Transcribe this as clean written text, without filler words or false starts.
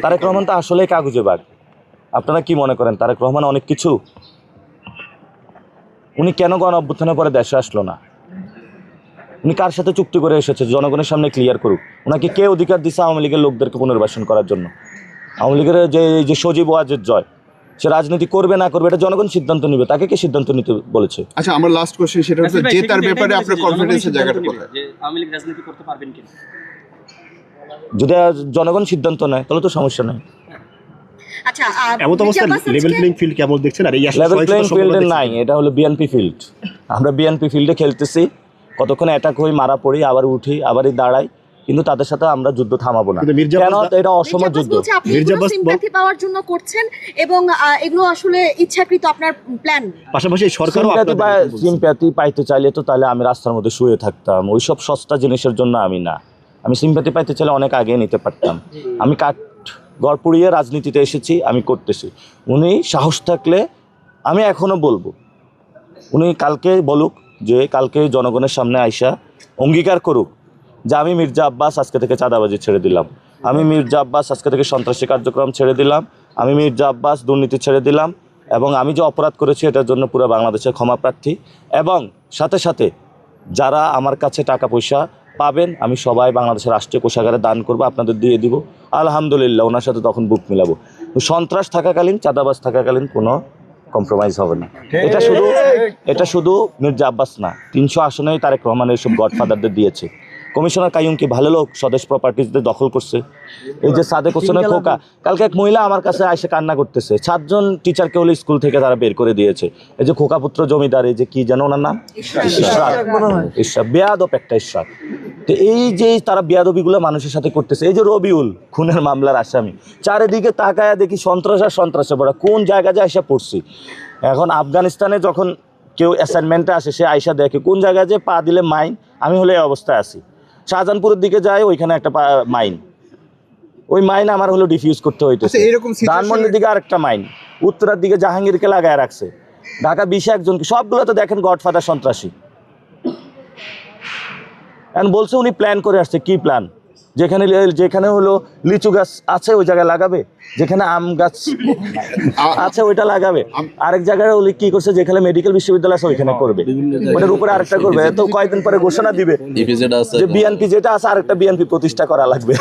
তারেক রহমান তো আসলে কাগজে বাঘ। আপনারা কি মনে করেন তারেক রহমান অনেক কিছু? উনি কেন গণ অভ্যুত্থানের পরে দেশে আসলো না? উনি কার সাথে চুক্তি করে এসেছে? জনগণের সামনে ক্লিয়ার করুক। ওনাকে কে অধিকার দিচ্ছে আওয়ামী লীগের লোকদেরকে পুনর্বাসন করার জন্য? আওয়ামী লীগের যে সজীব ওয়াজেদ জয়, সে রাজনীতি করবে না করবে এটা জনগণ সিদ্ধান্ত নিবে। তাকে কে সিদ্ধান্ত নিতে বলেছে? আচ্ছা, আমার লাস্ট কোশ্চেন সেটা হচ্ছে যে তার ব্যাপারে আপনার কনফিডেন্সের জায়গাটা কোথায়? যে আওয়ামী লীগ রাজনীতি করতে পারবেন কিনা? যদি জনগণ সিদ্ধান্ত নেয় তাহলে তো সমস্যা নেই। আচ্ছা, এমন অবস্থা লেভেল প্লেইং ফিল্ড কেমন দেখছেন? আর এই লেভেল প্লেইং ফিল্ডে নাই, এটা হলো বিএনপি ফিল্ড। আমরা বিএনপি ফিল্ডে খেলতেছি, কতক্ষণ অ্যাটাক হই, মারা পড়ি, আবার উঠি, আবারই দাঁড়াই, কিন্তু তাদের সাথে আমরা যুদ্ধ থামাবো না। কেন? এটা অসম যুদ্ধ। সিম্প্যাথি পাওয়ার জন্য করছেন এবং এগুলো আসলে ইচ্ছাকৃত আপনার প্ল্যান। পাশাপাশি সরকার সিম্প্যাথি পাইতে চাইলে তো তাহলে আমি রাস্তার মধ্যে শুয়ে থাকতাম। ওইসব সস্তা জিনিসের জন্য আমি না। আমি সিম্প্যাথি পাইতে চাইলে অনেক আগে নিতে পারতাম। আমি কাঠ গড় পুড়িয়ে রাজনীতিতে এসেছি, আমি করতেছি। উনি সাহস থাকলে, আমি এখনও বলবো, উনি কালকে বলুক, যে কালকে জনগণের সামনে আইসা অঙ্গীকার করুক যে আমি মির্জা আব্বাস আজকে থেকে চাঁদাবাজি ছেড়ে দিলাম, আমি মির্জা আব্বাস আজকে থেকে সন্ত্রাসী কার্যক্রম ছেড়ে দিলাম, আমি মির্জা আব্বাস দুর্নীতি ছেড়ে দিলাম, এবং আমি যে অপরাধ করেছি এটার জন্য পুরো বাংলাদেশের ক্ষমা প্রার্থী। এবং সাথে সাথে যারা আমার কাছে টাকা পয়সা পাবেন আমি সবাই বাংলাদেশের রাষ্ট্রীয় কোষাগারে দান করবো, আপনাদের দিয়ে দিব। আলহামদুলিল্লাহ, ওনার সাথে তখন বুক মিলাবো। সন্ত্রাস থাকাকালীন, চাঁদাবাজ থাকাকালীন কোনো কম্প্রোমাইজ হবে না। এটা শুধু মির্জা আব্বাস না, 300 আসনেই তারেক রহমানের সব গডফাদারদের দিয়েছে। কমিশনার কাইয়ুম কি ভালো লোক? স্বদেশ প্রপার্টিজদের দখল করছে। এই যে সাদেক হোসেনের খোকা, কালকে এক মহিলা আমার কাছে এসে কান্না করতেছে, 7 জন টিচারকে হলে স্কুল থেকে তারা বের করে দিয়েছে। এই যে খোকা পুত্র জমিদার, এই যে কি যেন ওনার নাম, ইশরাক, বেয়াদব একটা ইশরাক। তো এই যে তারা বেয়াদবিগুলো মানুষের সাথে করতেছে। এই যে রবিউল খুনের মামলার আসামি, চারিদিকে তাকায়া দেখি সন্ত্রাস আর সন্ত্রাসে পড়া, কোন জায়গা যায় এসে পড়ছি। এখন আফগানিস্তানে যখন কেউ অ্যাসাইনমেন্টে আসে, সে আইসা দেখে কোন জায়গায় যে পা দিলে মাইন। আমি হলে এই অবস্থায় আছি। শাহজাহানপুরের দিকে যাই, ওইখানে একটা মাইন, ওই মাইন আমার হলো ডিফিউজ করতে হইতেছে। ধানমন্ডির দিকে আরেকটা মাইন, উত্তরার দিকে জাহাঙ্গীরকে লাগায় রাখছে, ঢাকা 20 একজনকে, সবগুলো তো দেখেন গডফাদার সন্ত্রাসী। এখন বলছে উনি প্ল্যান করে আসছে। কি প্ল্যান? যেখানে হলো লিচু গাছ আছে ওই জায়গায় লাগাবে, যেখানে আম গাছ আছে ওইটা লাগাবে, আরেক জায়গায় উনি কি করছে, যেখানে মেডিকেল বিশ্ববিদ্যালয় আছে ওইখানে করবে, ওটার উপরে আরেকটা করবে। তো কয়েকদিন পরে ঘোষণা দিবে যে বিএনপি যেটা আছে আরেকটা বিএনপি প্রতিষ্ঠা করা লাগবে।